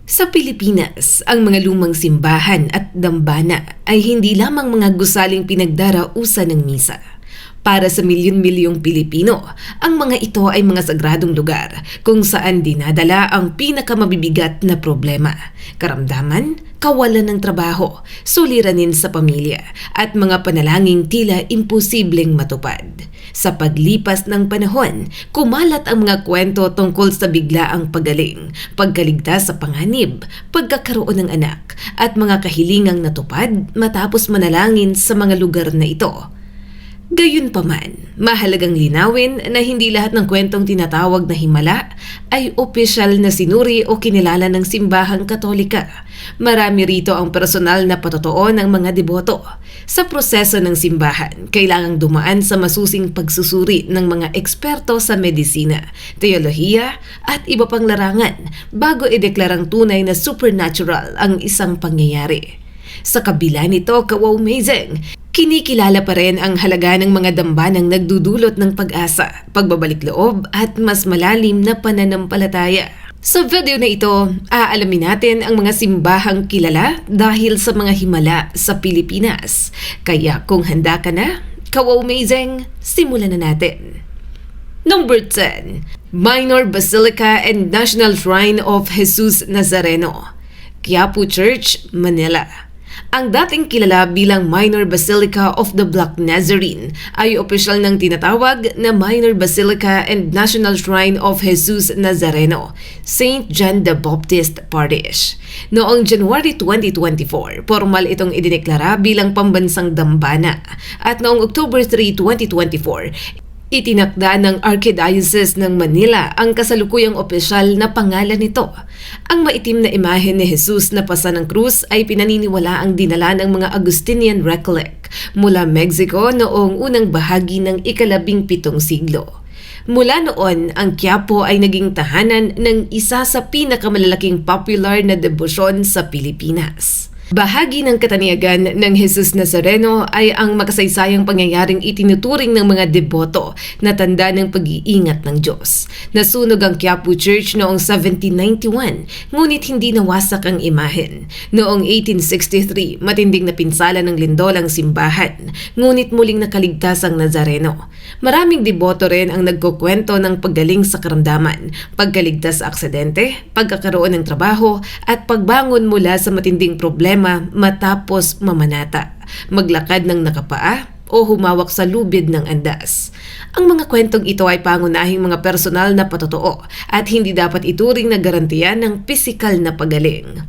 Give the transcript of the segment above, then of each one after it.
Sa Pilipinas, ang mga lumang simbahan at dambana ay hindi lamang mga gusaling pinagdarausan ng misa. Para sa milyon-milyong Pilipino, ang mga ito ay mga sagradong lugar kung saan dinadala ang pinakamabibigat na problema, karamdaman, kawalan ng trabaho, suliranin sa pamilya, at mga panalangin tila imposibleng matupad. Sa paglipas ng panahon, kumalat ang mga kwento tungkol sa biglaang pagaling, pagkaligtas sa panganib, pagkakaroon ng anak, at mga kahilingang natupad matapos manalangin sa mga lugar na ito. Gayunpaman, mahalagang linawin na hindi lahat ng kwentong tinatawag na himala ay opisyal na sinuri o kinilala ng simbahang Katolika. Marami rito ang personal na patotoo ng mga deboto. Sa proseso ng simbahan, kailangang dumaan sa masusing pagsusuri ng mga eksperto sa medisina, teolohiya at iba pang larangan bago ideklarang tunay na supernatural ang isang pangyayari. Sa kabila nito, kawaw-amazing, kinikilala pa rin ang halaga ng mga dambanang nagdudulot ng pag-asa, pagbabalik loob at mas malalim na pananampalataya. Sa video na ito, aalamin natin ang mga simbahang kilala dahil sa mga himala sa Pilipinas. Kaya kung handa ka na, kawaw-amazing, simulan na natin. Number 10. Minor Basilica and National Shrine of Jesus Nazareno, Quiapo Church, Manila. Ang dating kilala bilang Minor Basilica of the Black Nazarene ay opisyal ng tinatawag na Minor Basilica and National Shrine of Jesus Nazareno, St. John the Baptist Parish. Noong January 2024, formal itong idineklara bilang pambansang dambana at noong October 3, 2024, itinakda ng Archdiocese ng Manila ang kasalukuyang opisyal na pangalan nito. Ang maitim na imahe ni Jesus na pasa ng krus ay pinaniniwala ang dinala ng mga Augustinian Recollect mula Mexico noong unang bahagi ng ika-17 siglo. Mula noon, ang Quiapo ay naging tahanan ng isa sa pinakamalalaking popular na debosyon sa Pilipinas. Bahagi ng kataniyagan ng Jesus Nazareno ay ang makasaysayang pangyayaring itinuturing ng mga deboto na tanda ng pag-iingat ng Diyos. Nasunog ang Quiapo Church noong 1791, ngunit hindi nawasak ang imahen. Noong 1863, matinding napinsala ng lindol ang simbahan, ngunit muling nakaligtas ang Nazareno. Maraming deboto rin ang nagkukwento ng paggaling sa karamdaman, pagkaligtas sa aksidente, pagkakaroon ng trabaho, at pagbangon mula sa matinding problema matapos mamanata, maglakad ng nakapaa o humawak sa lubid ng andas. Ang mga kwentong ito ay pangunahing mga personal na patotoo at hindi dapat ituring na garantiya ng pisikal na pagaling.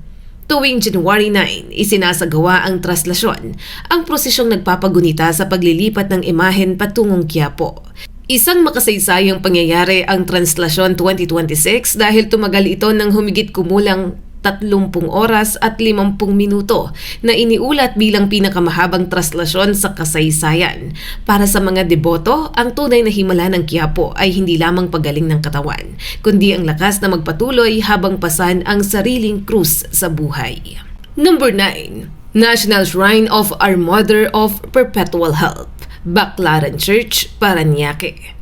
Tuwing January 9, isinasagawa ang traslasyon, ang prosesyong nagpapagunita sa paglilipat ng imahen patungong Quiapo. Isang makasaysayang pangyayari ang Translasyon 2026 dahil tumagal ito ng humigit kumulang 30 oras at 50 minuto na iniulat bilang pinakamahabang traslasyon sa kasaysayan. Para sa mga deboto, ang tunay na himala ng Quiapo ay hindi lamang pagaling ng katawan, kundi ang lakas na magpatuloy habang pasan ang sariling krus sa buhay. Number 9. National Shrine of Our Mother of Perpetual Help, Baclaran Church, Parañaque.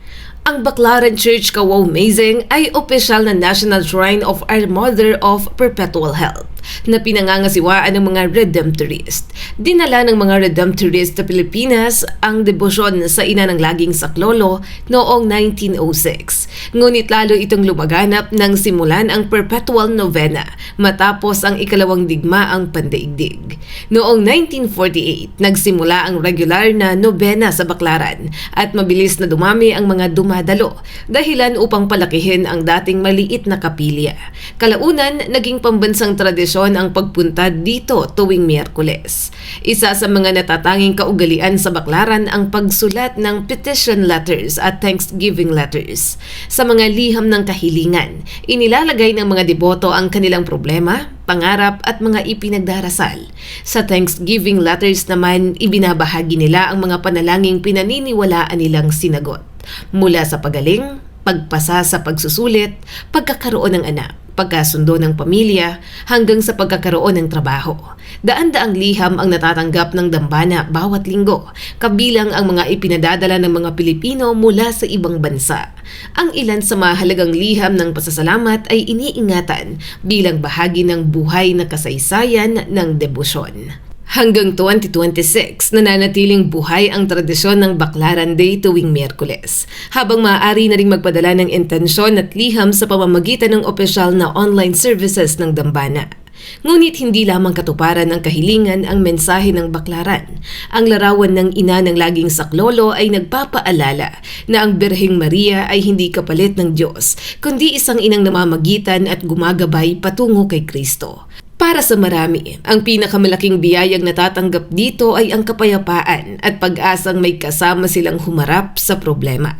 Ang Baclaran Church, kawaw-amazing, ay opisyal na National Shrine of Our Mother of Perpetual Help na pinangangasiwaan ng mga Redemptorist. Dinala ng mga Redemptorist sa Pilipinas ang debosyon sa ina ng laging saklolo noong 1906. Ngunit lalo itong lumaganap nang simulan ang Perpetual Novena matapos ang ikalawang digmaang pandaigdig. Noong 1948, nagsimula ang regular na nobena sa Baclaran at mabilis na dumami ang mga dumadalo, dahilan upang palakihin ang dating maliit na kapilya. Kalaunan, naging pambansang tradisyon ang pagpunta dito tuwing Miyerkules. Isa sa mga natatanging kaugalian sa Baclaran ang pagsulat ng petition letters at thanksgiving letters. Sa mga liham ng kahilingan, inilalagay ng mga deboto ang kanilang problema, pangarap at mga ipinagdarasal. Sa thanksgiving letters naman, ibinabahagi nila ang mga panalangin pinaniniwalaan nilang sinagot. Mula sa pagaling, pagpasa sa pagsusulit, pagkakaroon ng anak, pagkasundo ng pamilya, hanggang sa pagkakaroon ng trabaho. Daan-daang liham ang natatanggap ng dambana bawat linggo, kabilang ang mga ipinadadala ng mga Pilipino mula sa ibang bansa. Ang ilan sa mahalagang liham ng pasasalamat ay iniingatan bilang bahagi ng buhay na kasaysayan ng debosyon. Hanggang 2026, nananatiling buhay ang tradisyon ng Baclaran Day tuwing Miyerkules, habang maaari na ring magpadala ng intensyon at liham sa pamamagitan ng opisyal na online services ng dambana. Ngunit hindi lamang katuparan ng kahilingan ang mensahe ng Baclaran. Ang larawan ng ina ng laging saklolo ay nagpapaalala na ang Birheng Maria ay hindi kapalit ng Diyos, kundi isang inang namamagitan at gumagabay patungo kay Kristo. Para sa marami, ang pinakamalaking biyayang natatanggap dito ay ang kapayapaan at pag-asang may kasama silang humarap sa problema.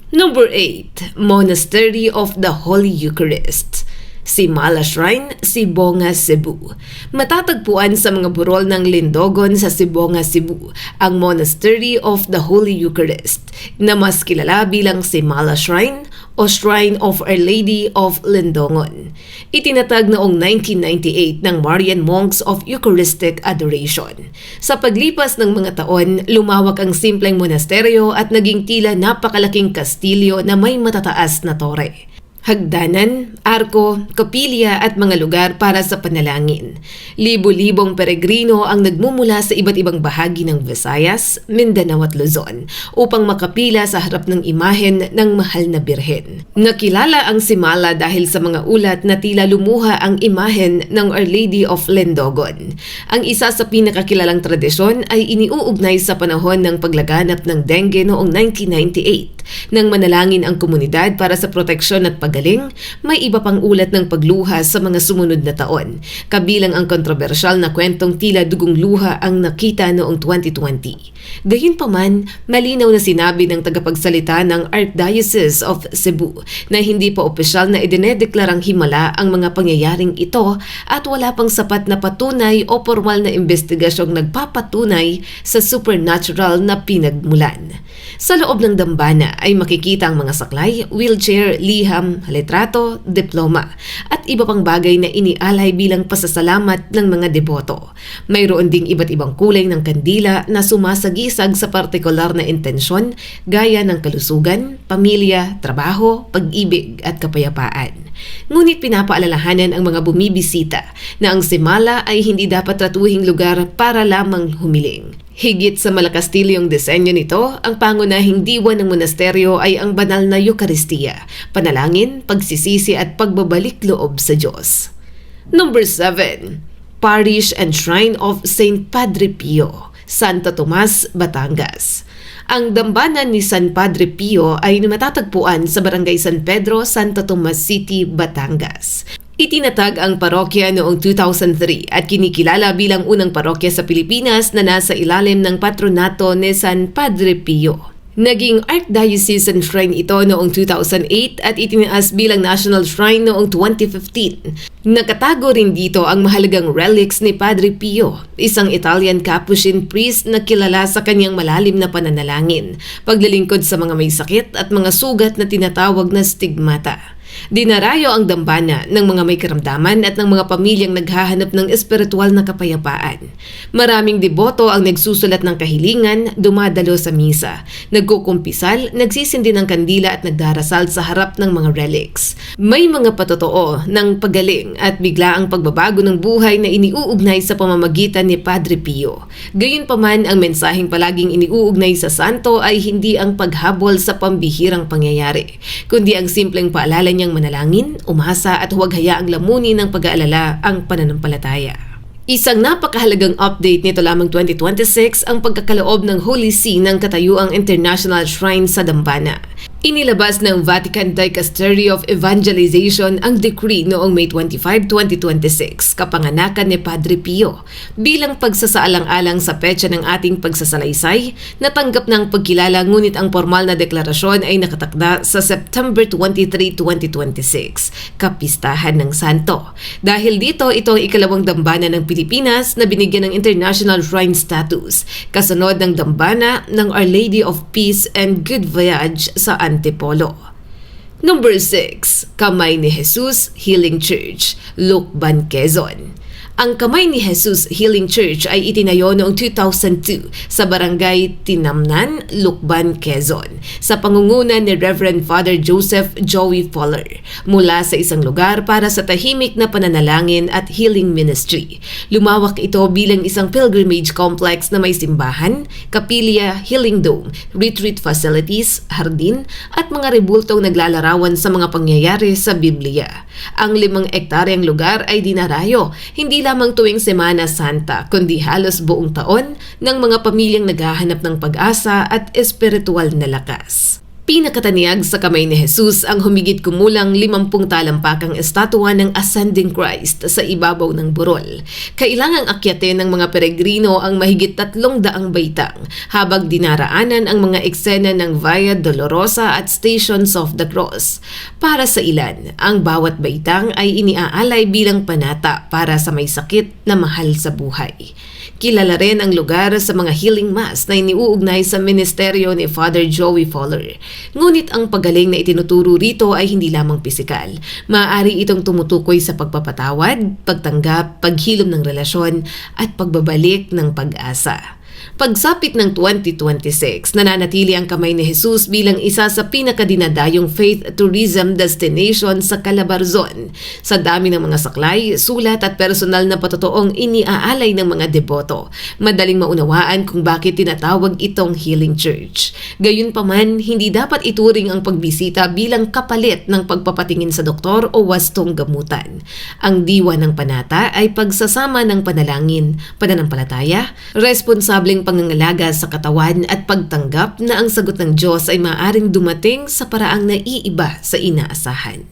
Number 8. Monastery of the Holy Eucharist. Simala Shrine, Sibonga, Cebu. Matatagpuan sa mga burol ng Lindogon sa Sibonga, Cebu, ang Monastery of the Holy Eucharist, na mas kilala bilang Simala Shrine o Shrine of Our Lady of Lindogon. Itinatag noong 1998 ng Marian Monks of Eucharistic Adoration. Sa paglipas ng mga taon, lumawak ang simpleng monasteryo at naging tila napakalaking kastilyo na may matataas na tore, hagdanan, arko, kapilya at mga lugar para sa panalangin. Libo-libong peregrino ang nagmumula sa iba't ibang bahagi ng Visayas, Mindanao at Luzon upang makapila sa harap ng imahen ng mahal na birhen. Nakilala ang Simala dahil sa mga ulat na tila lumuha ang imahen ng Our Lady of Lindogon. Ang isa sa pinakakilalang tradisyon ay iniuugnay sa panahon ng paglaganap ng dengue noong 1998. Nang manalangin ang komunidad para sa proteksyon at pagaling, may iba pang ulat ng pagluha sa mga sumunod na taon, kabilang ang kontrobersyal na kwentong tila dugong luha ang nakita noong 2020. Gayunpaman, malinaw na sinabi ng tagapagsalita ng Archdiocese of Cebu na hindi pa opisyal na idinedeklarang himala ang mga pangyayaring ito at wala pang sapat na patunay o formal na investigasyong nagpapatunay sa supernatural na pinagmulan. Sa loob ng dambana ay makikita ang mga saklay, wheelchair, liham, litrato, diploma at iba pang bagay na inialay bilang pasasalamat ng mga deboto. Mayroon ding iba't ibang kulay ng kandila na sumasagisag sa partikular na intensyon gaya ng kalusugan, pamilya, trabaho, pag-ibig at kapayapaan. Ngunit pinapaalalahanan ang mga bumibisita na ang Simala ay hindi dapat tratuhing lugar para lamang humiling. Higit sa malakastilyong disenyo nito, ang pangunahing diwa ng monasteryo ay ang banal na Eucharistia, panalangin, pagsisisi at pagbabalik loob sa Diyos. Number 7. Parish and Shrine of St. Padre Pio, Santo Tomas, Batangas. Ang dambana ni San Padre Pio ay matatagpuan sa Barangay San Pedro, Santo Tomas City, Batangas. Itinatag ang parokya noong 2003 at kinikilala bilang unang parokya sa Pilipinas na nasa ilalim ng patronato ni San Padre Pio. Naging Archdiocesan Shrine ito noong 2008 at itinaas bilang National Shrine noong 2015. Nakatago rin dito ang mahalagang relics ni Padre Pio, isang Italian Capuchin priest na kilala sa kanyang malalim na pananalangin, paglilingkod sa mga may sakit at mga sugat na tinatawag na stigmata. Dinarayo ang dambana ng mga may karamdaman at ng mga pamilyang naghahanap ng espiritual na kapayapaan. Maraming deboto ang nagsusulat ng kahilingan, dumadalo sa misa, nagkukumpisal, nagsisindi ng kandila at nagdarasal sa harap ng mga relics. May mga patotoo ng pagaling at biglaang pagbabago ng buhay na iniuugnay sa pamamagitan ni Padre Pio. Gayunpaman, ang mensaheng palaging iniuugnay sa santo ay hindi ang paghabol sa pambihirang pangyayari, kundi ang simpleng paalala niyang manalangin, umasa at huwag hayaang lamunin ng pag-aalala ang pananampalataya. Isang napakahalagang update nito lamang 2026 ang pagkakaloob ng Holy See ng katayuang International Shrine sa Dambana. Inilabas ng Vatican Dicastery of Evangelization ang decree noong May 25, 2026, kapanganakan ni Padre Pio, bilang pagsasaalang-alang sa petsa ng ating pagsasalaysay. Natanggap ng pagkilala ngunit ang formal na deklarasyon ay nakatakda sa September 23, 2026, kapistahan ng Santo. Dahil dito, ito ang ikalawang dambana ng Pilipinas na binigyan ng International Shrine status, kasunod ng dambana ng Our Lady of Peace and Good Voyage sa Antipolo. Number 6, Kamay ni Jesus Healing Church, Lucban, Quezon. Ang Kamay ni Jesus Healing Church ay itinayo noong 2002 sa Barangay Tinamnan, Lucban, Quezon sa pangunguna ni Reverend Father Joseph Joey Fowler mula sa isang lugar para sa tahimik na pananalangin at healing ministry. Lumawak ito bilang isang pilgrimage complex na may simbahan, kapilya, healing dome, retreat facilities, hardin at mga rebultong naglalarawan sa mga pangyayari sa Biblia. Ang 5 ektaryang lugar ay dinarayo hindi lamang tuwing Semana Santa kundi halos buong taon ng mga pamilyang naghahanap ng pag-asa at espiritual na lakas. Pinakataniyag sa Kamay ni Jesus ang humigit kumulang 50 talampakang estatwa ng Ascending Christ sa ibabaw ng burol. Kailangang akyatin ng mga peregrino ang mahigit 300 baitang habang dinaraanan ang mga eksena ng Via Dolorosa at Stations of the Cross. Para sa ilan, ang bawat baitang ay iniaalay bilang panata para sa may sakit na mahal sa buhay. Kilala rin ang lugar sa mga healing mass na iniuugnay sa ministeryo ni Father Joey Fowler. Ngunit ang paggaling na itinuturo rito ay hindi lamang pisikal. Maaari itong tumutukoy sa pagpapatawad, pagtanggap, paghilom ng relasyon at pagbabalik ng pag-asa. Pagsapit ng 2026, nananatili ang Kamay ni Jesus bilang isa sa pinakadinadayong faith tourism destination sa Calabarzon. Sa dami ng mga saklay, sulat at personal na patotoong iniaalay ng mga deboto, madaling maunawaan kung bakit tinatawag itong healing church. Gayunpaman, hindi dapat ituring ang pagbisita bilang kapalit ng pagpapatingin sa doktor o wastong gamutan. Ang diwa ng panata ay pagsasama ng panalangin, pananampalataya, responsableng pangangalaga sa katawan at pagtanggap na ang sagot ng Diyos ay maaaring dumating sa paraang naiiba sa inaasahan.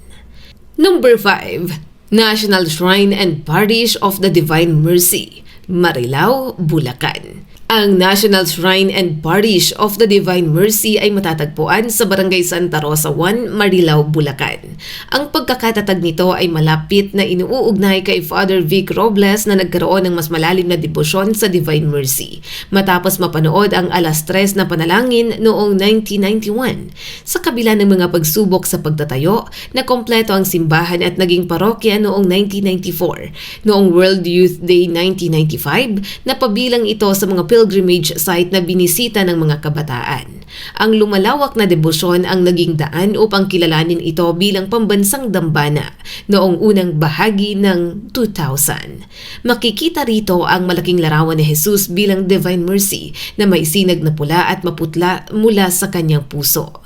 Number 5, National Shrine and Parish of the Divine Mercy, Marilao, Bulacan. Ang National Shrine and Parish of the Divine Mercy ay matatagpuan sa Barangay Santa Rosa 1, Marilao, Bulacan. Ang pagkakatatag nito ay malapit na inuugnay kay Father Vic Robles na nagkaroon ng mas malalim na debosyon sa Divine Mercy matapos mapanood ang 3:00 na panalangin noong 1991. Sa kabila ng mga pagsubok sa pagtatayo, nakompleto ang simbahan at naging parokya noong 1994. Noong World Youth Day 1995, napabilang ito sa mga pilgrimage site na binisita ng mga kabataan. Ang lumalawak na debosyon ang naging daan upang kilalanin ito bilang pambansang dambana noong unang bahagi ng 2000. Makikita rito ang malaking larawan ni Jesus bilang Divine Mercy na may sinag na pula at maputla mula sa kanyang puso.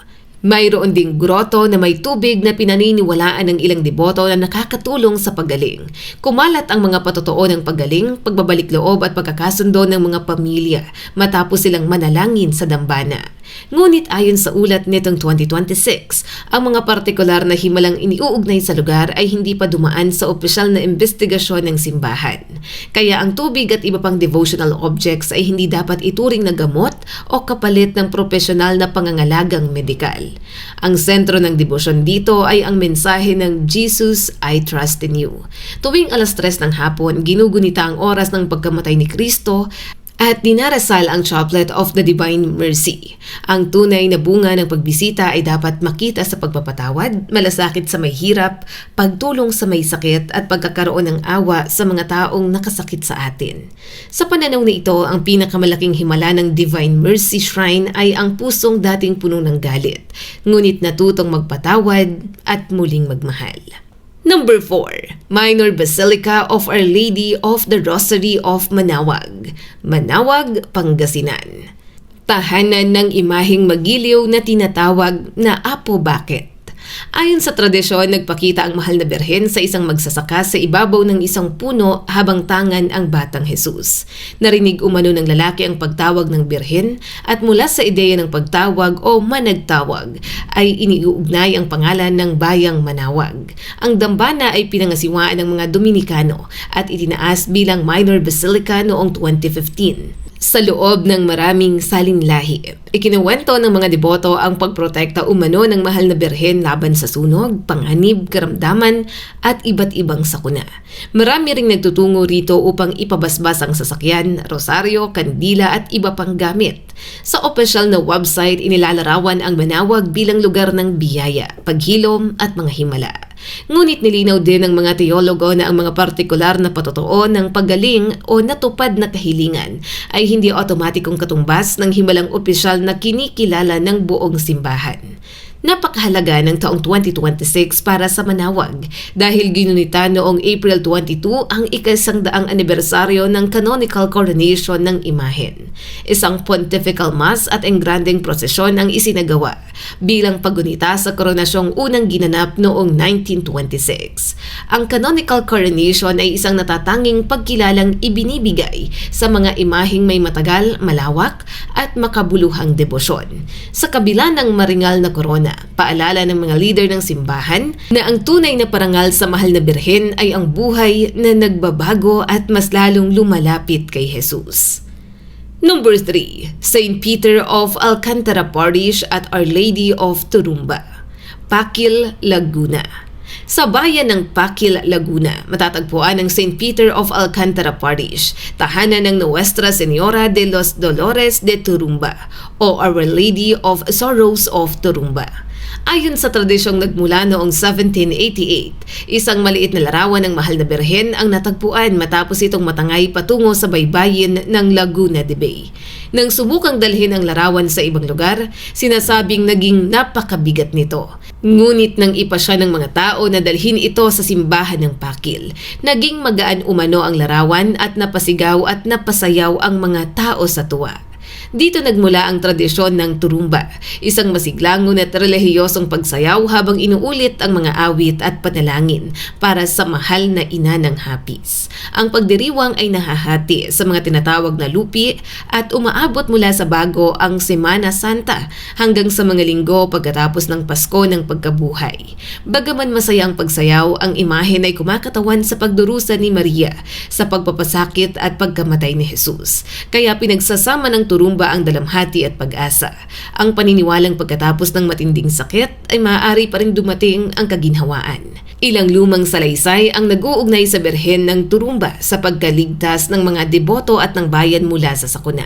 Mayroon ding groto na may tubig na pinaniniwalaan ng ilang deboto na nakakatulong sa paggaling. Kumalat ang mga patotoo ng paggaling, pagbabalik loob at pagkakasundo ng mga pamilya matapos silang manalangin sa dambana. Ngunit ayon sa ulat nitong 2026, ang mga partikular na himalang iniuugnay sa lugar ay hindi pa dumaan sa opisyal na investigasyon ng simbahan. Kaya ang tubig at iba pang devotional objects ay hindi dapat ituring na gamot o kapalit ng profesional na pangangalagang medikal. Ang sentro ng debosyon dito ay ang mensahe ng Jesus, I trust in you. Tuwing 3:00 ng hapon, ginugunita ang oras ng pagkamatay ni Kristo at dinarasal ang Chaplet of the Divine Mercy. Ang tunay na bunga ng pagbisita ay dapat makita sa pagpapatawad, malasakit sa may hirap, pagtulong sa may sakit at pagkakaroon ng awa sa mga taong nakasakit sa atin. Sa pananaw na ito, ang pinakamalaking himala ng Divine Mercy Shrine ay ang pusong dating puno ng galit, ngunit natutong magpatawad at muling magmahal. Number 4, Minor Basilica of Our Lady of the Rosary of Manaoag, Manaoag, Pangasinan. Tahanan ng imaheng magiliw na tinatawag na Apo Bakit. Ayon sa tradisyon, nagpakita ang mahal na birhen sa isang magsasaka sa ibabaw ng isang puno habang tangan ang batang Jesus. Narinig umano ng lalaki ang pagtawag ng birhen at mula sa ideya ng pagtawag o managtawag ay iniuugnay ang pangalan ng bayang Manaoag. Ang dambana ay pinangasiwaan ng mga Dominikano at itinaas bilang minor basilica noong 2015. Sa loob ng maraming salinlahi, ikinuwento ng mga deboto ang pagprotekta umano ng mahal na birhen laban sa sunog, panganib, karamdaman at iba't ibang sakuna. Marami ring nagtutungo rito upang ipabasbas ang sasakyan, rosaryo, kandila at iba pang gamit. Sa opisyal na website, inilalarawan ang Manawag bilang lugar ng biyaya, paghilom at mga himala. Ngunit nilinaw din ng mga teologo na ang mga partikular na patotoo ng paggaling o natupad na kahilingan ay hindi otomatikong katumbas ng himalang opisyal na kinikilala ng buong simbahan. Napakahalaga ng taong 2026 para sa Manawag dahil ginunita noong April 22 ang ika-100 anibersaryo ng canonical coronation ng imahen. Isang pontifical mass at engranding prosesyon ang isinagawa bilang paggunita sa koronasyong unang ginanap noong 1926. Ang canonical coronation ay isang natatanging pagkilalang ibinibigay sa mga imaheng may matagal, malawak at makabuluhang debosyon. Sa kabila ng maringal na korona, paalala ng mga leader ng simbahan na ang tunay na parangal sa mahal na birhen ay ang buhay na nagbabago at mas lalong lumalapit kay Jesus. Number 3. St. Peter of Alcantara Parish at Our Lady of Turumba, Pakil, Laguna. Sa bayan ng Pakil, Laguna, matatagpuan ang St. Peter of Alcantara Parish, tahanan ng Nuestra Señora de los Dolores de Turumba o Our Lady of Sorrows of Turumba. Ayon sa tradisyong nagmula noong 1788, isang maliit na larawan ng mahal na birhen ang natagpuan matapos itong matangay patungo sa baybayin ng Laguna de Bay. Nang subukang dalhin ang larawan sa ibang lugar, sinasabing naging napakabigat nito. Ngunit nang ipasya ng mga tao na dalhin ito sa simbahan ng Pakil, naging magaan umano ang larawan at napasigaw at napasayaw ang mga tao sa tuwa. Dito nagmula ang tradisyon ng turumba, isang masiglangon at relihiyosong pagsayaw habang inuulit ang mga awit at panalangin para sa mahal na ina ng hapis. Ang pagdiriwang ay nahahati sa mga tinatawag na lupi at umaabot mula sa bago ang Semana Santa hanggang sa mga linggo pagkatapos ng Pasko ng Pagkabuhay. Bagaman masaya ang pagsayaw, ang imahen ay kumakatawan sa pagdurusa ni Maria sa pagpapasakit at pagkamatay ni Jesus. Kaya pinagsasama ng turumba ang dalamhati at pag-asa. Ang paniniwalang pagkatapos ng matinding sakit ay maaari pa rin dumating ang kaginhawaan. Ilang lumang salaysay ang nag-uugnay sa birhen ng turumba sa pagkaligtas ng mga deboto at ng bayan mula sa sakuna.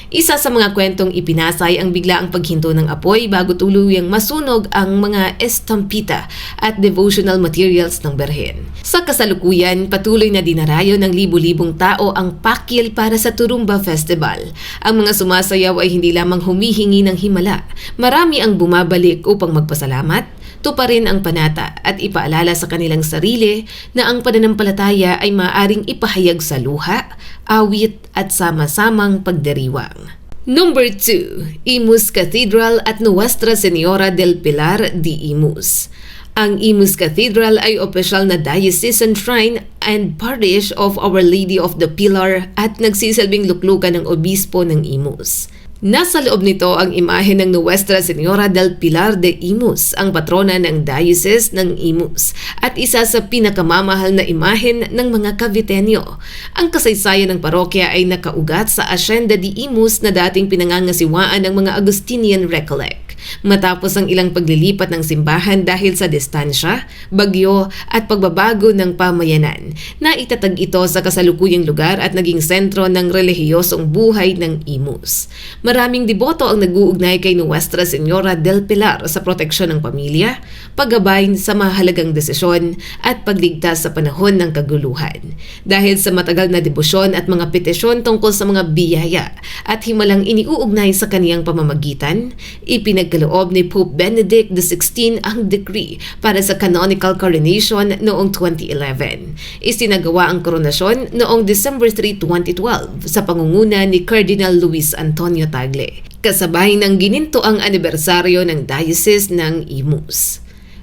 Isa sa mga kwentong ipinasay ang biglaang paghinto ng apoy bago tuluyang masunog ang mga estampita at devotional materials ng birhen. Sa kasalukuyan, patuloy na dinarayo ng libu-libong tao ang Pakil para sa Turumba Festival. Ang mga sumasayaw ay hindi lamang humihingi ng himala. Marami ang bumabalik upang magpasalamat, tuparin ang panata at ipaalala sa kanilang sarili na ang pananampalataya ay maaaring ipahayag sa luha, awit at sama-samang pagdiriwang. Number 2. Imus Cathedral at Nuestra Señora del Pilar de Imus. Ang Imus Cathedral ay opisyal na diocesan shrine and parish of Our Lady of the Pilar at nagsisilbing luklukan ng obispo ng Imus. Nasa loob nito ang imahe ng Nuestra Señora del Pilar de Imus, ang patrona ng Diocese ng Imus at isa sa pinakamamahal na imahen ng mga Caviteño. Ang kasaysayan ng parokya ay nakaugat sa Hacienda de Imus na dating pinangangasiwaan ng mga Augustinian Recollect. Matapos ang ilang paglilipat ng simbahan dahil sa distansya, bagyo at pagbabago ng pamayanan, naitatag ito sa kasalukuyang lugar at naging sentro ng relihiyosong buhay ng Imus. Maraming deboto ang nag-uugnay kay Nuestra Señora del Pilar sa proteksyon ng pamilya, paggabay sa mahalagang desisyon at pagligtas sa panahon ng kaguluhan. Dahil sa matagal na debosyon at mga petisyon tungkol sa mga biyaya at himalang iniuugnay sa kaniyang pamamagitan, ipinagkaloob ni Pope Benedict XVI ang decree para sa canonical coronation noong 2011. Isinagawa ang koronasyon noong December 3, 2012 sa pangunguna ni Cardinal Luis Antonio Tagle, kasabay ng gininto ang anibersaryo ng Diocese ng Imus.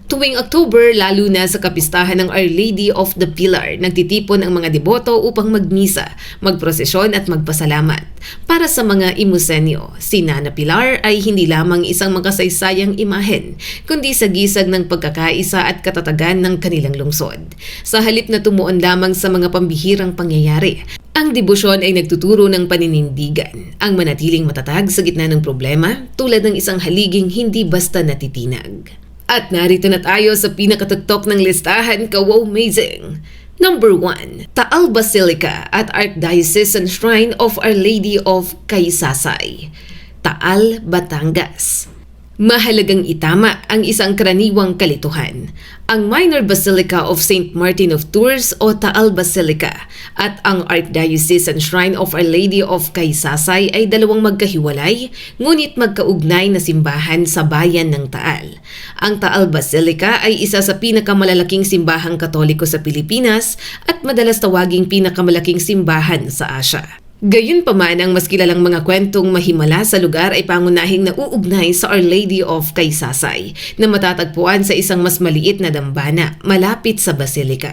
Tuwing October, lalo na sa kapistahan ng Our Lady of the Pilar, nagtitipon ang mga deboto upang magmisa, magprosesyon at magpasalamat. Para sa mga Imusenyo, si Nana Pilar ay hindi lamang isang makasaysayang imahen, kundi sagisag ng pagkakaisa at katatagan ng kanilang lungsod. Sa halip na tumuon lamang sa mga pambihirang pangyayari, ang debosyon ay nagtuturo ng paninindigan, ang manatiling matatag sa gitna ng problema tulad ng isang haliging hindi basta natitinag. At narito na tayo sa pinakatuktok ng listahan, ka-wow-mazing. Number 1, Taal Basilica at Archdiocesan Shrine of Our Lady of Kaysasay, Taal, Batangas. Mahalagang itama ang isang karaniwang kalituhan. Ang Minor Basilica of St. Martin of Tours o Taal Basilica at ang Archdiocesan Shrine of Our Lady of Kaysasay ay dalawang magkahiwalay ngunit magkaugnay na simbahan sa bayan ng Taal. Ang Taal Basilica ay isa sa pinakamalalaking simbahang Katoliko sa Pilipinas at madalas tawaging pinakamalaking simbahan sa Asya. Gayunpaman, ang mas kilalang mga kwentong mahimala sa lugar ay pangunahing nauugnay sa Our Lady of Kaysasay na matatagpuan sa isang mas maliit na dambana malapit sa Basilica.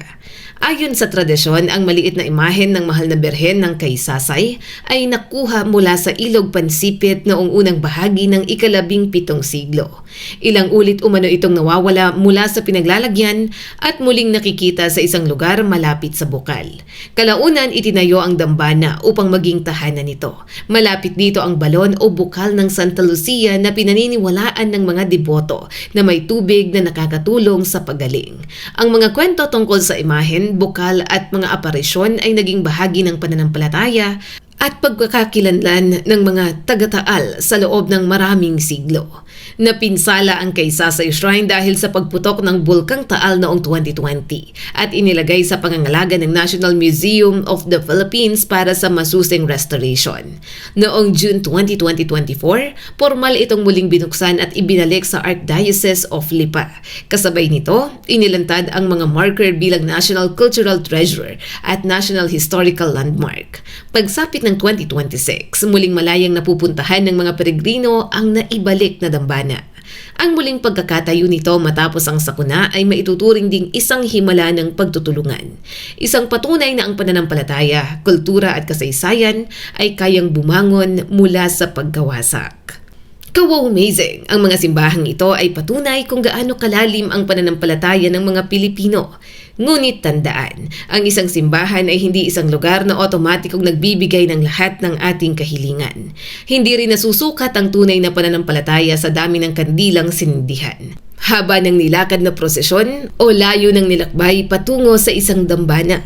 Ayon sa tradisyon, ang maliit na imahen ng mahal na Birhen ng Kaysasay ay nakuha mula sa Ilog Pansipit noong unang bahagi ng ika-17 siglo. Ilang ulit umano itong nawawala mula sa pinaglalagyan at muling nakikita sa isang lugar malapit sa bukal. Kalaunan itinayo ang dambana upang maging tahanan nito. Malapit dito ang balon o bukal ng Santa Lucia na pinaniniwalaan ng mga deboto na may tubig na nakakatulong sa pagaling. Ang mga kwento tungkol sa imahen, bukal at mga aparisyon ay naging bahagi ng pananampalataya at pagkakakilanlan ng mga taga-Taal sa loob ng maraming siglo. Napinsala ang Kaysasay Shrine dahil sa pagputok ng Bulkang Taal noong 2020 at inilagay sa pangangalaga ng National Museum of the Philippines para sa masusing restoration. Noong June 2024, formal itong muling binuksan at ibinalik sa Archdiocese of Lipa. Kasabay nito, inilantad ang mga marker bilang National Cultural Treasure at National Historical Landmark. Pagsapit ng 2026, muling malayang napupuntahan ng mga peregrino ang naibalik na dambana. Ang muling pagkakatayo nito matapos ang sakuna ay maituturing ding isang himala ng pagtutulungan. Isang patunay na ang pananampalataya, kultura at kasaysayan ay kayang bumangon mula sa pagkawasak. Ka-wow-mazing! Ang mga simbahang ito ay patunay kung gaano kalalim ang pananampalataya ng mga Pilipino. Ngunit tandaan, ang isang simbahan ay hindi isang lugar na otomatikong nagbibigay ng lahat ng ating kahilingan. Hindi rin nasusukat ang tunay na pananampalataya sa dami ng kandilang sinindihan. Haba ng nilakad na prosesyon o layo ng nilakbay patungo sa isang dambana.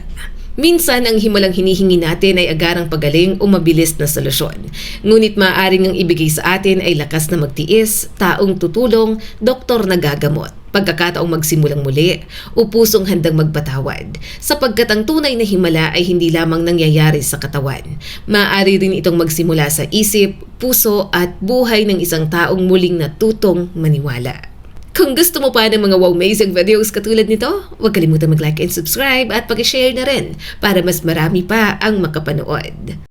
Minsan, ang himalang hinihingi natin ay agarang pagaling o mabilis na solusyon. Ngunit maaaring ang ibigay sa atin ay lakas na magtiis, taong tutulong, doktor na gagamot, pagkakataong magsimulang muli, o pusong handang magpatawad. Sapagkat ang tunay na himala ay hindi lamang nangyayari sa katawan. Maaari rin itong magsimula sa isip, puso at buhay ng isang taong muling natutong maniwala. Kung gusto mo pa ng mga wow-mazing videos katulad nito, huwag kalimutan mag-like and subscribe at pag-share na rin para mas marami pa ang makapanood.